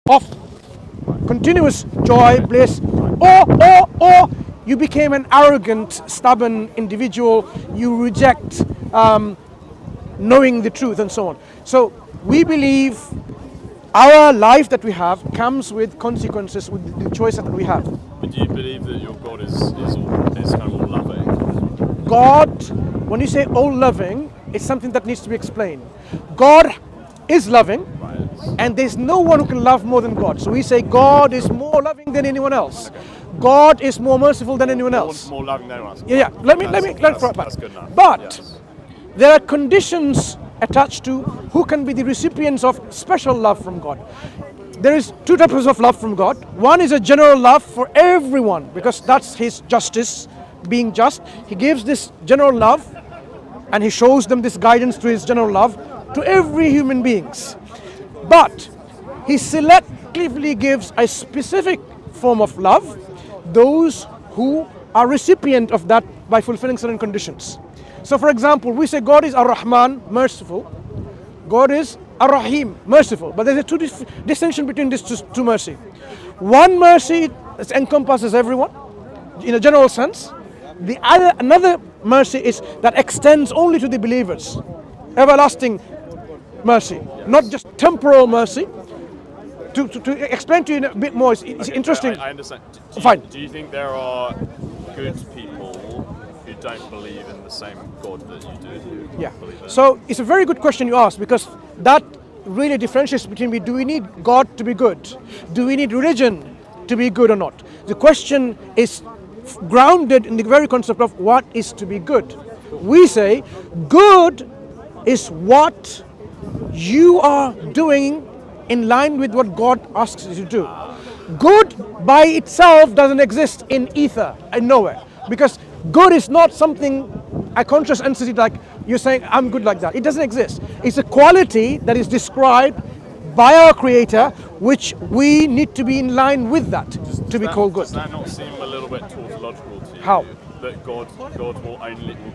of continuous joy, bliss, or you became an arrogant, stubborn individual. You reject knowing the truth and so on. So we believe our life that we have comes with consequences with the choice that we have. But do you believe that your God is kind of all loving? God, when you say all loving, it's something that needs to be explained. God is loving, Right. and there's no one who can love more than God. So we say God is more loving than anyone else. God is more merciful than anyone else. More loving than anyone else. Yeah. Let me clarify. That's good enough. But Yes. there are conditions attached to who can be the recipients of special love from God. There is two types of love from God. One is a general love for everyone, because that's his justice, being just. He gives this general love, and he shows them this guidance through his general love to every human beings. But he selectively gives a specific form of love, those who are recipient of that by fulfilling certain conditions. So for example, we say God is Ar-Rahman, merciful. God is Ar-Rahim, merciful. But there's a distinction between these two mercy. One mercy encompasses everyone in a general sense. Another mercy is that extends only to the believers. Everlasting mercy, not just temporal mercy. To explain to you a bit more, it's interesting. I understand. Fine. Do you think there are good people who don't believe in the same God that you do? Yeah. Believe in? So it's a very good question you ask, because that really differentiates between do we need God to be good? Do we need religion to be good or not? The question is grounded in the very concept of what is to be good. We say good is what you are doing in line with what God asks you to do. Good by itself doesn't exist in ether, in nowhere, because good is not something, a conscious entity like you're saying, I'm good like that. It doesn't exist. It's a quality that is described by our Creator, which we need to be in line with that to be called good. Does that not seem a little bit tautological to you? How? That God will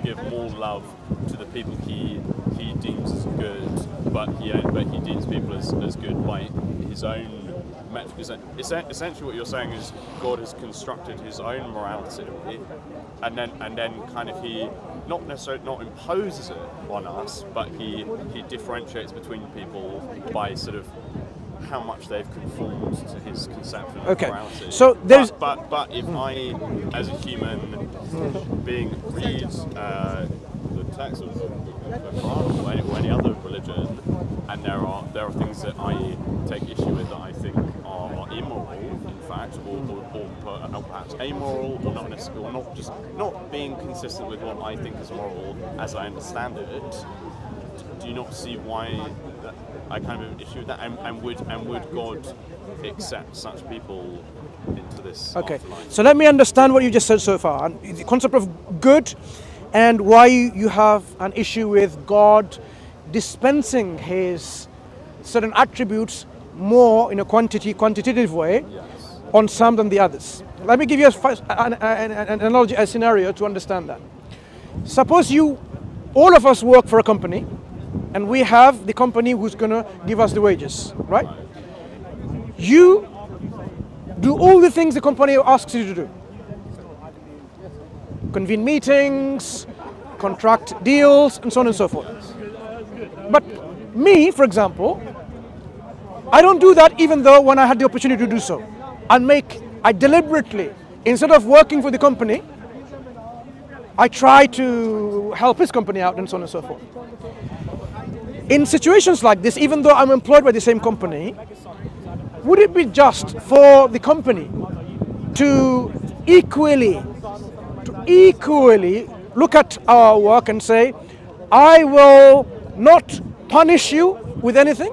give more love to the people he deems as good, but he deems people as good by his own metric. Essentially what you're saying is God has constructed his own morality, and then kind of he not necessarily not imposes it on us, but he differentiates between people by sort of how much they've conformed to his conception of morality. So there's but if I, as a human being, read the text of the Quran or any other religion, and there are things that I take issue with that I think are immoral, in fact, or perhaps amoral, or not necessarily, or not being consistent with what I think is moral as I understand it. Do you not see why I kind of have an issue with that? And would God accept such people into this afterlife? So let me understand what you just said so far. And the concept of good and why you have an issue with God dispensing his certain attributes more in a quantitative way on some than the others. Let me give you an analogy, a scenario to understand that. Suppose all of us work for a company, and we have the company who's going to give us the wages, right? You do all the things the company asks you to do. Convene meetings, contract deals, and so on and so forth. But me, for example, I don't do that even though when I had the opportunity to do so. I deliberately, instead of working for the company, I try to help his company out and so on and so forth. In situations like this, even though I'm employed by the same company, would it be just for the company to equally look at our work and say, I will not punish you with anything,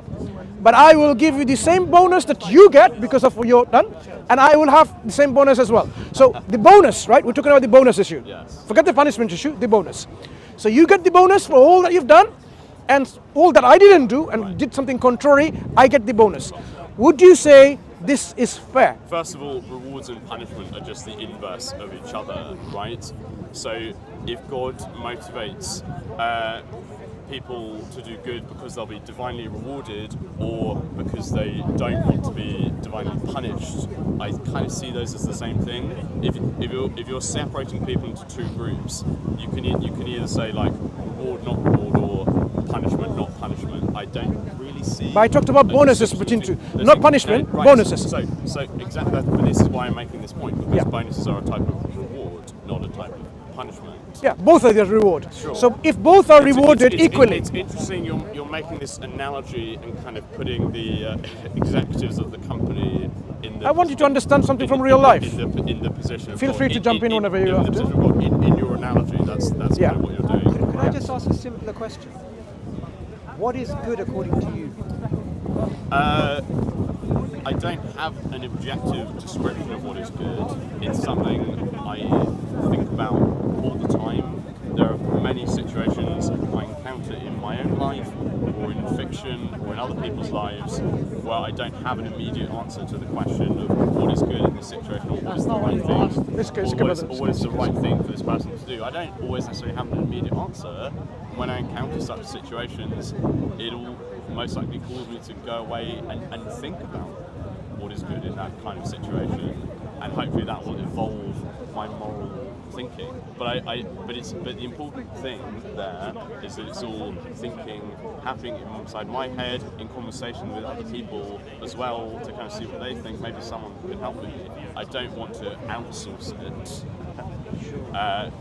but I will give you the same bonus that you get because of what you've done, and I will have the same bonus as well. So the bonus, right? We're talking about the bonus issue. Yes. Forget the punishment issue, the bonus. So you get the bonus for all that you've done, and all that I didn't do and did something contrary, I get the bonus. Would you say this is fair? First of all, rewards and punishment are just the inverse of each other, right? So if God motivates people to do good because they'll be divinely rewarded, or because they don't want to be punished, I kind of see those as the same thing. If you're separating people into two groups, you can either say like reward, not reward, or punishment, not punishment. I don't really see. But I talked about bonuses between two, not punishment, right, bonuses. So exactly, but this is why I'm making this point, because bonuses are a type of reward, not a type of punishment. Yeah, both are the reward. Sure. So if both are rewarded equally. It's interesting you're making this analogy and kind of putting the executives of the company in the... I want you to understand something from real life. In the position of Feel God. free to jump in whenever you have to. In your analogy, that's kind of what you're doing. Can I just ask a simpler question? What is good according to you? I don't have an objective description of what is good. It's something I think about all the time. There are many situations I encounter in my own life, or in fiction, or in other people's lives, where I don't have an immediate answer to the question of what is good in this situation, or what is the right thing, or what is the right thing for this person to do. I don't always necessarily have an immediate answer. When I encounter such situations, it'll most likely cause me to go away and think about what is good in that kind of situation, and hopefully that will evolve my moral thinking. But the important thing there is that it's all thinking happening inside my head, in conversation with other people as well, to kind of see what they think. Maybe someone can help me. I don't want to outsource it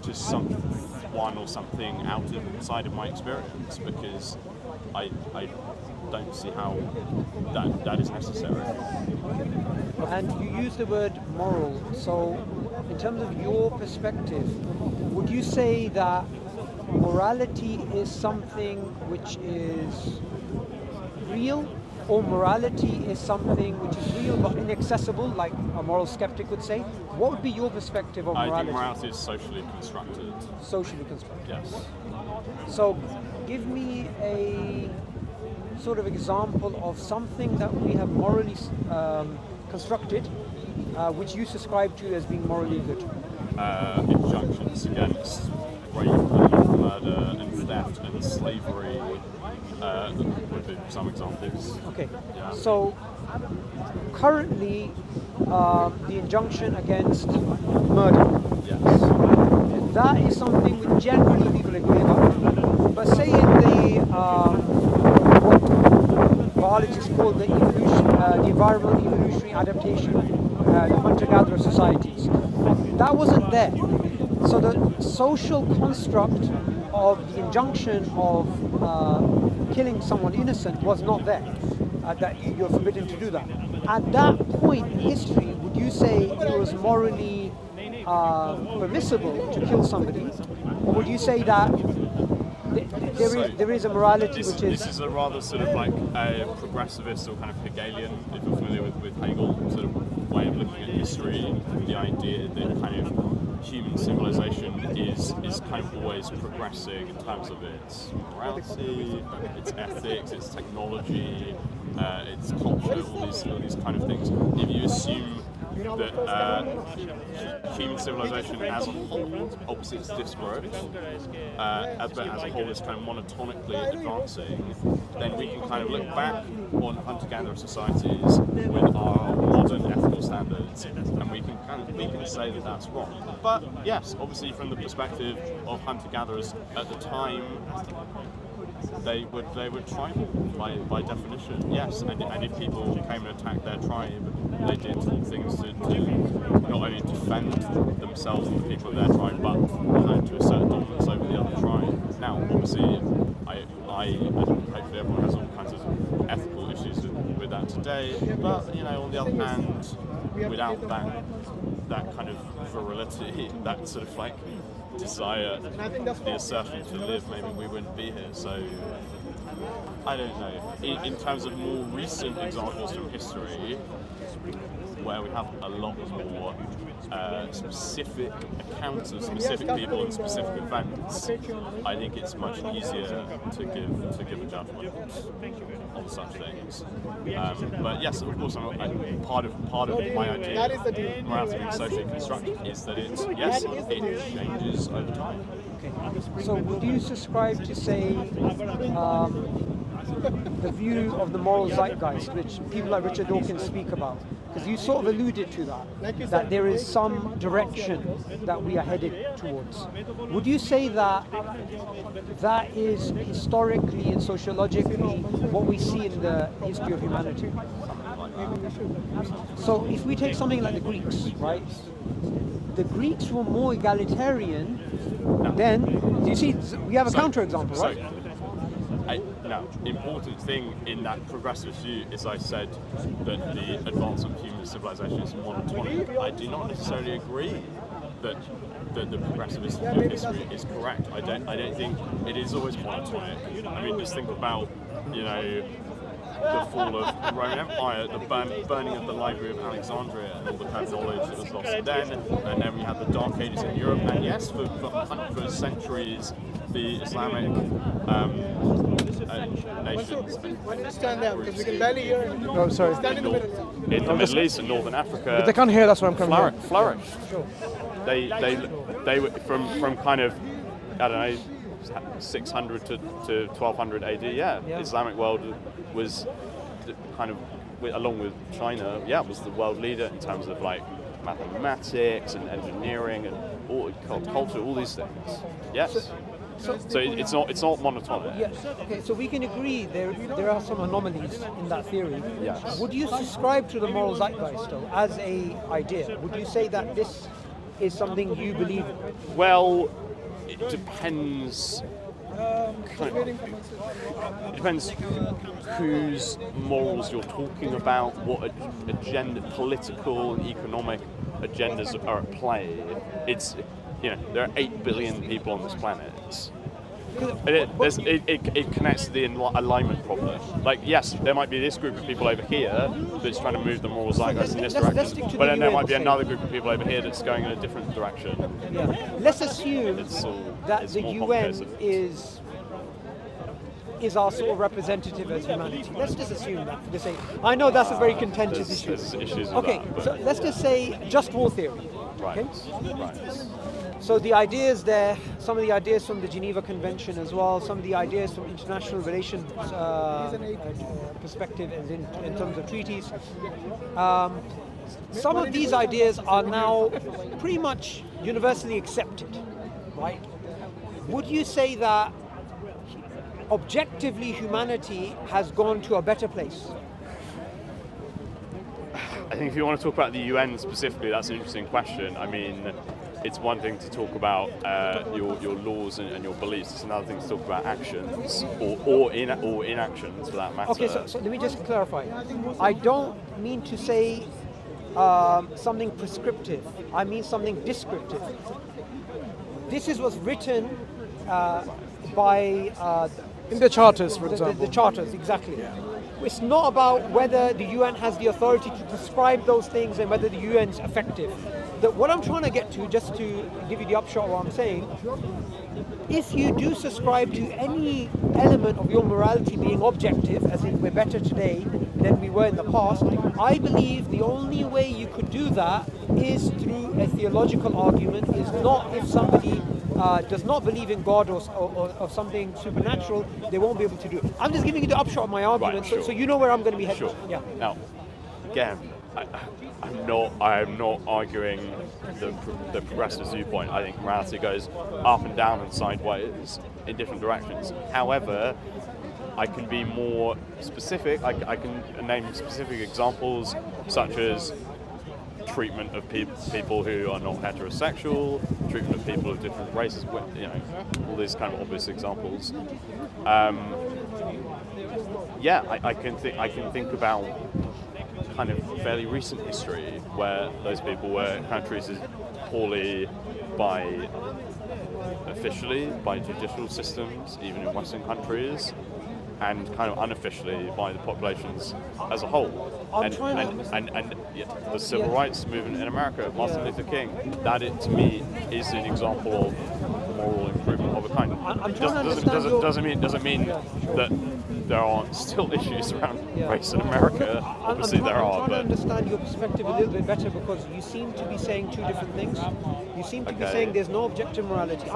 to someone or something outside of my experience, because I don't see how that is necessary. And you use the word moral, so in terms of your perspective, would you say that morality is something which is real, or morality is something which is real but inaccessible, like a moral skeptic would say? What would be your perspective of morality? I think morality is socially constructed. Socially constructed. Yes. So give me a sort of example of something that we have morally constructed, which you subscribe to as being morally good. Injunctions against rape and murder and theft and slavery would be some examples. Okay, Yeah. so currently the injunction against murder, Yes. that is something which generally people agree about. But say in the what biologists call the environmental evolutionary adaptation, the hunter-gatherer societies, that wasn't there. So the social construct of the injunction of killing someone innocent was not there. That you're forbidden to do that. At that point in history, would you say it was morally permissible to kill somebody, or would you say that there is a morality which is... This is a rather sort of like a progressivist or kind of Hegelian, if you're familiar with Hegel, sort of way of looking at history, the idea that kind of human civilization is kind of always progressing in terms of its morality, its ethics, its technology, its culture, all these kind of things. If you assume that human civilization as a whole, obviously it's disparate, but as a whole is kind of monotonically advancing, then we can kind of look back on hunter-gatherer societies with our modern ethical standards, and we can say that that's wrong. But yes, obviously from the perspective of hunter-gatherers at the time, they were tribal by definition, yes, and if people came and attacked their tribe, they did things to not only defend themselves and the people of their tribe, but to assert dominance over the other tribe. Now, obviously, I and hopefully everyone has all kinds of ethical issues with that today, but on the other hand, without that kind of virility, that sort of like desire, the assertion to live, maybe we wouldn't be here. So I don't know. In terms of more recent examples from history, where we have a lot more specific accounts of specific people and specific events, I think it's much easier to give a judgment on such things. But yes, of course, part of my idea of morality being socially constructed is that it changes over time. Okay. So would you subscribe to say the view of the moral zeitgeist, which people like Richard Dawkins speak about? Because you sort of alluded to that there is some direction that we are headed towards. Would you say that that is historically and sociologically what we see in the history of humanity? So if we take something like the Greeks, right? The Greeks were more egalitarian than, you see, we have a counterexample, right? Now, important thing in that progressive view is I said that the advancement of human civilization is monotonic. I do not necessarily agree that the progressivist view of history is correct. I don't think it is always monotonic. I mean, just think about, the fall of the Roman Empire, the burning of the Library of Alexandria and all the kind of knowledge that was lost then, and then we had the Dark Ages in Europe, and yes, for centuries, the Islamic nations. Stand down because we can barely hear it. Oh, sorry. Stand in the middle. In the Middle East and Northern Africa, But they can't hear, that's why I'm coming here. flourished. They were from kind of, I don't know, 600 to 1200 AD. Yeah, the Islamic world was kind of, along with China, was the world leader in terms of like mathematics and engineering and all culture, all these things. Yes. So it's not monotonic. Yes. Okay. So we can agree there are some anomalies in that theory. Yes. Would you subscribe to the moral zeitgeist though, as a idea? Would you say that this is something you believe in? Well, it depends. It depends whose morals you're talking about, what agenda, political and economic agendas are at play. It's, there are 8 billion people on this planet. It connects to the alignment problem. Like, yes, there might be this group of people over here that's trying to move the moral zeitgeist in this direction, but then there might be another group of people over here that's going in a different direction. Yeah. Let's assume that the UN is our sort of representative as humanity. Let's just assume that for the sake. I know that's a very contentious issue. There's issues with okay, that, so let's just say just war theory. Right. Okay? Right. So the ideas there, some of the ideas from the Geneva Convention as well, some of the ideas from international relations perspective in terms of treaties. Some of these ideas are now pretty much universally accepted, right? Would you say that objectively humanity has gone to a better place? I think if you want to talk about the UN specifically, that's an interesting question. I mean, it's one thing to talk about your laws and your beliefs. It's another thing to talk about actions or inactions for that matter. Okay, so let me just clarify. I don't mean to say something prescriptive. I mean something descriptive. This is what's written by In the charters, for example. the charters, exactly. Yeah. It's not about whether the UN has the authority to prescribe those things and whether the UN is effective. What I'm trying to get to, just to give you the upshot of what I'm saying, if you do subscribe to any element of your morality being objective, as in we're better today than we were in the past, I believe the only way you could do that is through a theological argument, is not if somebody does not believe in God or something supernatural, they won't be able to do it. I'm just giving you the upshot of my argument, Right, sure. so you know where I'm going to be headed. Sure. Yeah. Now, again, I'm not arguing the progressive viewpoint. I think morality goes up and down and sideways in different directions. However, I can be more specific. I can name specific examples, such as treatment of people who are not heterosexual, treatment of people of different races, all these kind of obvious examples. I can think about kind of fairly recent history where those people were kind of treated poorly officially by judicial systems, even in Western countries, and kind of unofficially by the populations as a whole. And the civil rights movement in America, Martin Luther King, that to me is an example of moral improvement of a kind. I'm trying to understand doesn't mean that there are still issues around race in America. Obviously, there are. I'm trying to But understand your perspective a little bit better, because you seem to be saying two different things. You seem to be saying there's no objective morality.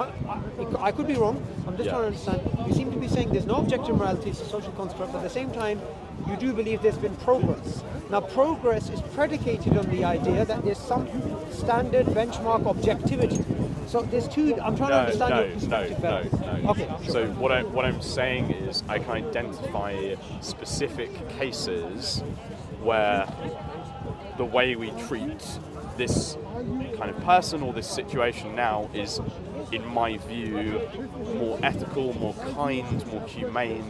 I could be wrong. I'm just trying to understand. You seem to be saying there's no objective morality, it's a social construct, but at the same time, you do believe there's been progress. Now, progress is predicated on the idea that there's some standard benchmark objectivity. So there's two. I'm trying to understand your perspective better. Okay. Sure. So what I'm saying is I can identify specific cases where the way we treat this kind of person or this situation now is, in my view, more ethical, more kind, more humane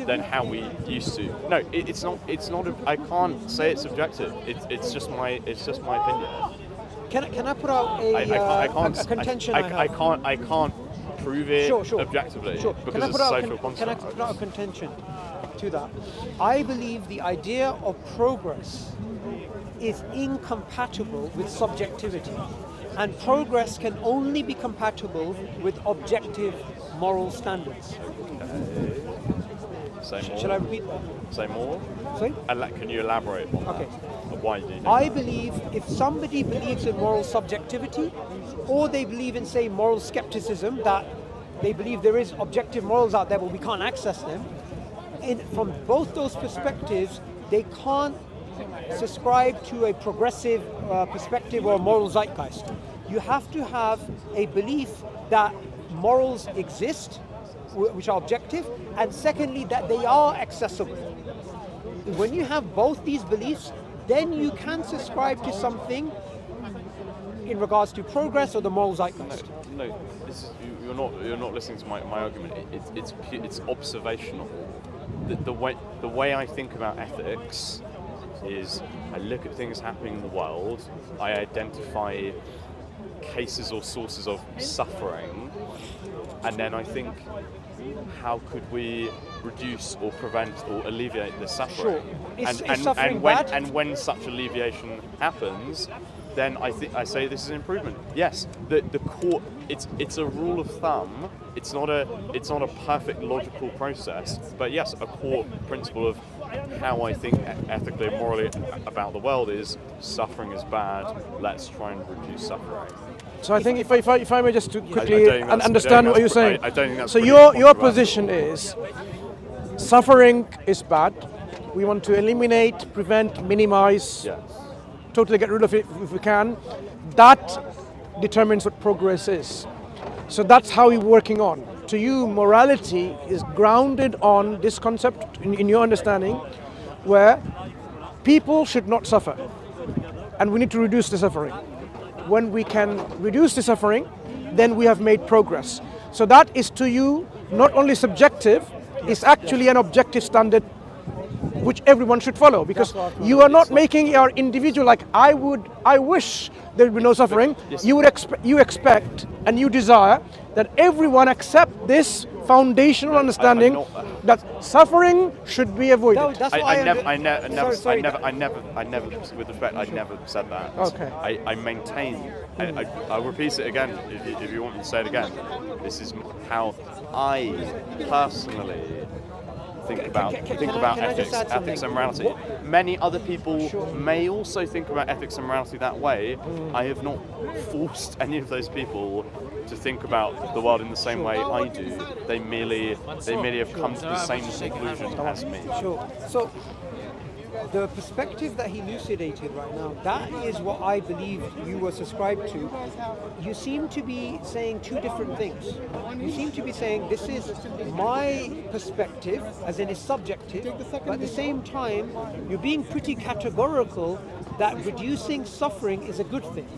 than how we used to. No, it's not. It's not. I can't say it's subjective. It's just my opinion. Can I put out a contention? I can't prove it objectively because it's a social construct. Can I put out a contention to that? I believe the idea of progress is incompatible with subjectivity, and progress can only be compatible with objective moral standards. Shall I repeat that? Say more? Sorry? Can you elaborate on that? Why do you I believe if somebody believes in moral subjectivity, or they believe in, say, moral skepticism, that they believe there is objective morals out there but we can't access them, from both those perspectives, they can't subscribe to a progressive perspective or moral zeitgeist. You have to have a belief that morals exist, which are objective, and secondly, that they are accessible. When you have both these beliefs, then you can subscribe to something in regards to progress or the moral zeitgeist. No, you're not listening to my argument. It's observational. The way I think about ethics is I look at things happening in the world, I identify cases or sources of suffering, and then I think, how could we reduce or prevent or alleviate the suffering? Sure. And when such alleviation happens, then I say this is an improvement. Yes, the core, it's a rule of thumb. It's not a perfect logical process, but yes, a core principle of how I think ethically and morally about the world is suffering is bad. Let's try and reduce suffering. So I think if I may just to quickly understand what you're saying. I don't think that's so your position is suffering is bad. We want to eliminate, prevent, minimize, totally get rid of it if we can. That determines what progress is. So that's how we're working on. To you, morality is grounded on this concept, in your understanding, where people should not suffer. And we need to reduce the suffering. When we can reduce the suffering, then we have made progress. So that is to you not only subjective, it's actually an objective standard which everyone should follow, because you are not making your individual like I wish there would be no suffering. You expect and you desire that everyone accept this foundational understanding that suffering should be avoided. I never, with respect, I never said that. Okay. I maintain, I'll repeat it again if you want me to say it again. This is how I personally think about ethics and morality. Many other people may also think about ethics and morality that way. I have not forced any of those people to think about the world in the same way I do. They merely have come to the same conclusion as me. Sure. So the perspective that he elucidated right now, that is what I believe you were subscribed to. You seem to be saying two different things. You seem to be saying this is my perspective, as in it's subjective, but at the same time, you're being pretty categorical that reducing suffering is a good thing.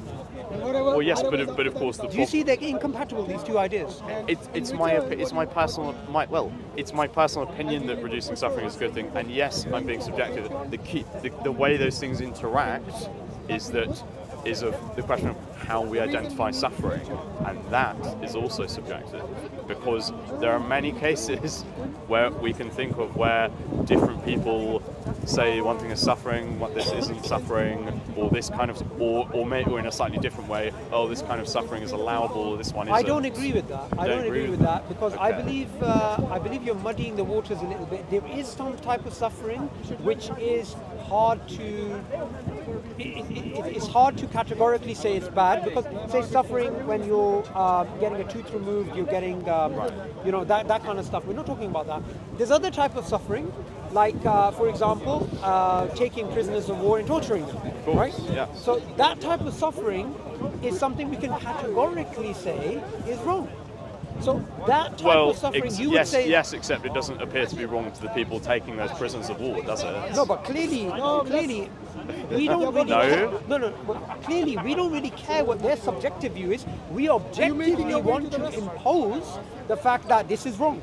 Well, yes, but of course the. Do you see they're incompatible, these two ideas? It's my personal opinion that reducing suffering is a good thing, and yes, I'm being subjective. The way those things interact is of the question of how we identify suffering, and that is also subjective, because there are many cases where we can think of where different people say one thing is suffering, what this isn't suffering, or this kind of, or in a slightly different way, oh, this kind of suffering is allowable, this one isn't. I don't agree with that. I don't agree with that because I Okay. believe you're muddying the waters a little bit. There is some type of suffering which is hard to. It's hard to categorically say it's bad because say suffering when you're getting a tooth removed, you're getting that kind of stuff. We're not talking about that. There's other type of suffering, like for example, taking prisoners of war and torturing them. Of course, Right? yeah. So that type of suffering is something we can categorically say is wrong. So that type of suffering, you would say yes, except it doesn't appear to be wrong to the people taking those prisoners of war, does it? no, but clearly, we don't really. No? No. But clearly, we don't really care what their subjective view is. We objectively want to impose the fact that this is wrong.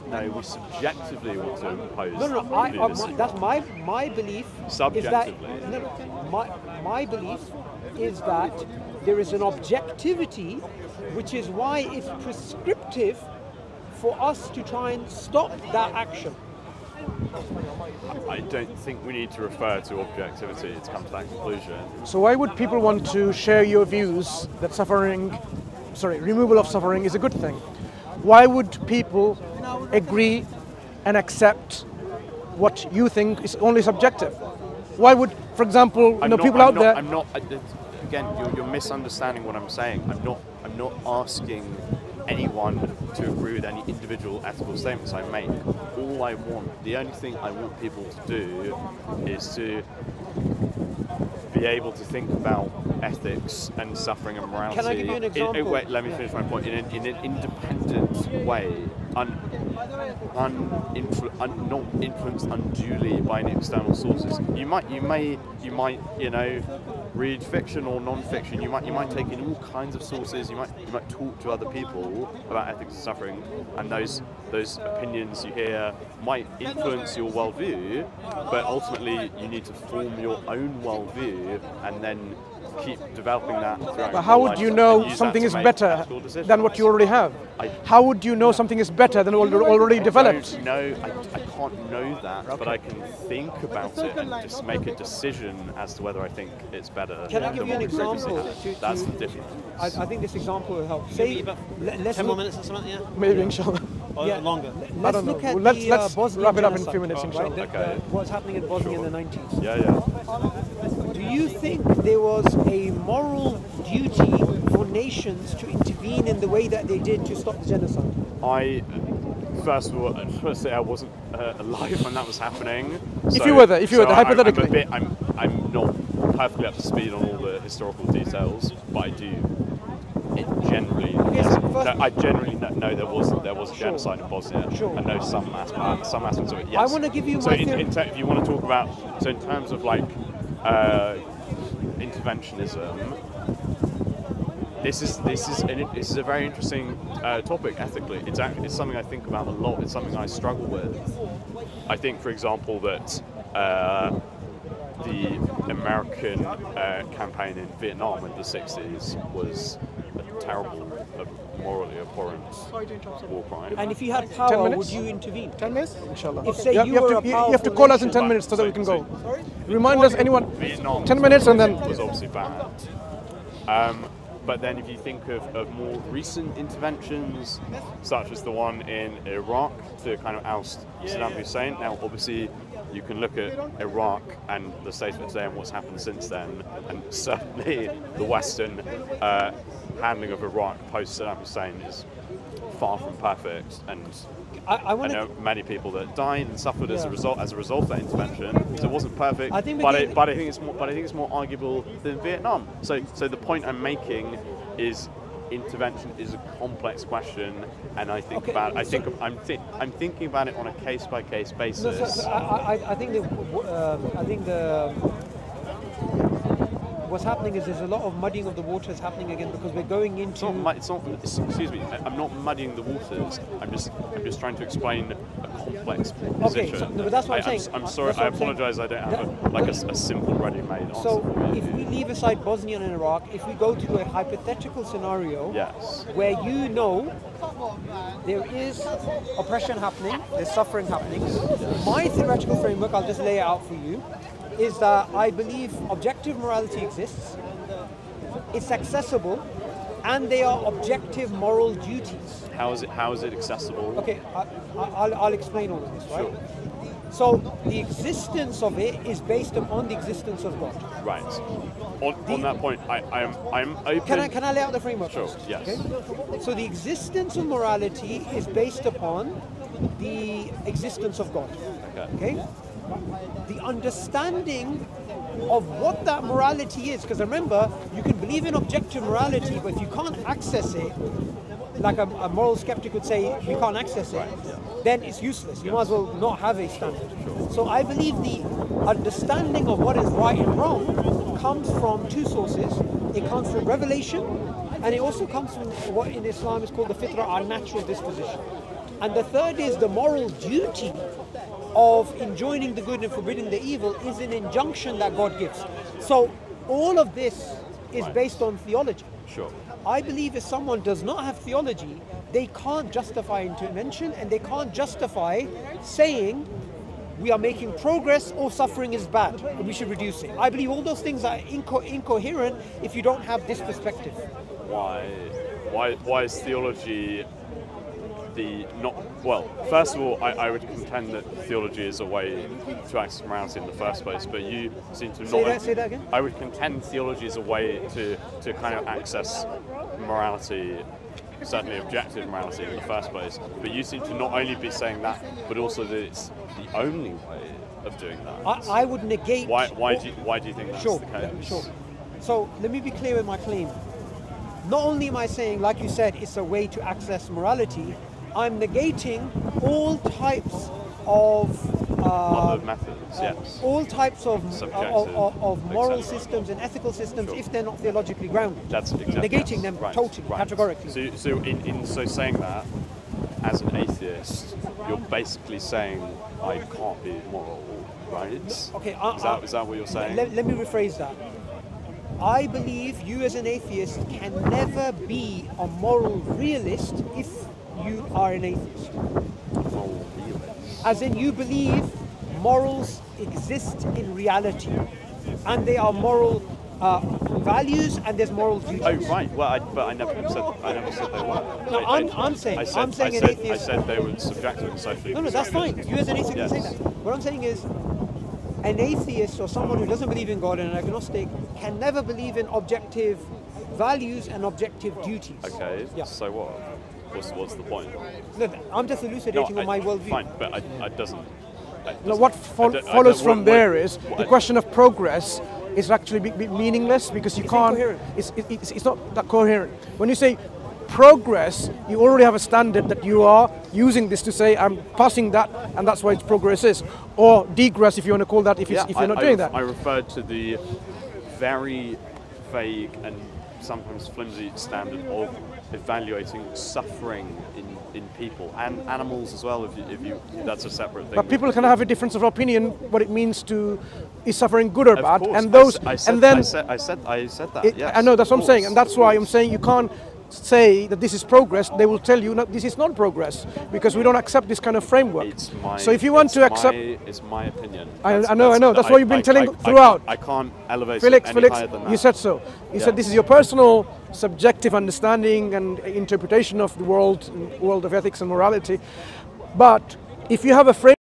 No, we subjectively want to impose. That's my belief. Subjectively. Is that, my belief is that there is an objectivity, which is why it's prescriptive for us to try and stop that action. I don't think we need to refer to objectivity to come to that conclusion. So why would people want to share your views that removal of suffering is a good thing? Why would people agree and accept what you think is only subjective? Why would, for example, people out there... Again, you're misunderstanding what I'm saying. I'm not asking anyone to agree with any individual ethical statements I make. The only thing I want people to do is to be able to think about ethics and suffering and morality. Can I give you an example? Wait, let me finish my point. In an independent way, not influenced unduly by any external sources. You might, read fiction or non-fiction. You might take in all kinds of sources. You might talk to other people about ethics and suffering, and those opinions you hear might influence your worldview. But ultimately, you need to form your own worldview and then keep developing that throughout. But how would you know something is better than what you already have? How would you know something is better than already developed? I can't know that, but I can think about it and just make a decision as to whether I think it's better. Can I give you an example? That's the difference. I think this example will help. Say, let's 10 more look, minutes or something, yeah? Maybe, inshallah. Or longer? I don't look know. at Let's Bosnian wrap it up in a genocide, few minutes, right? inshallah. Okay. What's happening in Bosnia in the 90s. Yeah. Do you think there was a moral duty for nations to intervene in the way that they did to stop the genocide? First of all, I just want to say I wasn't alive when that was happening. If you were there, hypothetically. I'm not perfectly up to speed on all the historical details, but I do. Generally, I generally know there was a genocide in Bosnia. Sure. I know some aspects of it. Yes. I want to give you my theory. If you want to talk about, in terms of like interventionism, this is a very interesting topic ethically. It's something I think about a lot. It's something I struggle with. I think, for example, that the American campaign in Vietnam in the 60s was a terrible, morally abhorrent war crime. And if you had 10 power, minutes? would you intervene? 10 minutes? Inshallah. If, say, you have to call us in 10 minutes so that we can go. Remind us, anyone, Vietnam 10 minutes and then... was obviously bad. But then if you think of more recent interventions, such as the one in Iraq to kind of oust Saddam Hussein, now obviously you can look at Iraq and the state of it today and what's happened since then, and certainly the Western handling of Iraq post Saddam Hussein is far from perfect, and I know many people that died and suffered as a result of that intervention. So it wasn't perfect, I think it's more arguable than Vietnam. So the point I'm making is intervention is a complex question, and I'm thinking about it on a case by case basis. I think what's happening is there's a lot of muddying of the waters happening again because we're going into. Excuse me. I'm not muddying the waters. I'm just trying to explain a complex position. Okay, no, but that's what I'm saying. I'm sorry. I apologise. I don't have a simple ready-made answer. So if we leave aside Bosnia and Iraq, if we go to a hypothetical scenario yes. where you know there is oppression happening, there's suffering happening, my theoretical framework, I'll just lay it out for you, is that I believe objective morality exists, it's accessible, and they are objective moral duties. How is it accessible? Okay, I'll explain all of this, right? Sure. So the existence of it is based upon the existence of God. Right. On that point, I'm open. Can I lay out the framework Sure. first? Yes. Okay? So the existence of morality is based upon the existence of God. Okay? The understanding of what that morality is, because remember, you can believe in objective morality, but if you can't access it, like a moral skeptic would say, we can't access it, then it's useless. You might as well not have a standard. So I believe the understanding of what is right and wrong comes from two sources. It comes from revelation, and it also comes from what in Islam is called the fitrah, our natural disposition. And the third is the moral duty of enjoining the good and forbidding the evil is an injunction that God gives. So all of this is based on theology. Sure. I believe if someone does not have theology, they can't justify intervention and they can't justify saying we are making progress or suffering is bad and we should reduce it. I believe all those things are incoherent if you don't have this perspective. Why is theology first of all, I would contend that theology is a way to access morality in the first place, but you seem to not... Say that again? I would contend theology is a way to kind of access morality, certainly objective morality in the first place, but you seem to not only be saying that, but also that it's the only way of doing that. I would negate... Why do you think that's the case? Sure. So let me be clear with my claim. Not only am I saying, like you said, it's a way to access morality, I'm negating all types of other methods, yes. All types of moral etc. systems and ethical systems, Sure. if they're not theologically grounded. That's exactly negating them totally, categorically. So saying that, as an atheist, you're basically saying I can't be moral, right? Okay, is that what you're saying? Let me rephrase that. I believe you as an atheist can never be a moral realist if you are an atheist. Moral realist. As in you believe morals exist in reality and they are moral values and there's moral duties. Oh right, well I never said they were. No, I'm saying an atheist. I said they were subjective and socially. No, that's fine. You as an atheist can say that. What I'm saying is an atheist or someone who doesn't believe in God and an agnostic can never believe in objective values and objective duties. Okay, yeah. So what? What's the point? No, I'm just elucidating on my worldview. Fine, but it doesn't. Now, what follows from there is the question of progress is actually meaningless because you can't. It's not that coherent. When you say progress, you already have a standard that you are using this to say I'm passing that, and that's why progress is, or degress if you want to call that. If you're not doing that, I referred to the very vague and sometimes flimsy standard of evaluating suffering in people and animals as well. If you that's a separate thing. But people can have a difference of opinion what it means to is suffering good or of bad, course. and those I said that. Yes, I know that's what I'm saying, and that's why I'm saying you can't say that this is progress. They will tell you no, this is not progress because we don't accept this kind of framework. So if you want to accept, it's my opinion. I know. That's what you've been telling throughout. I can't elevate Felix, it any higher than that. you said so. You said this is your personal, subjective understanding and interpretation of the world of ethics and morality. But if you have a framework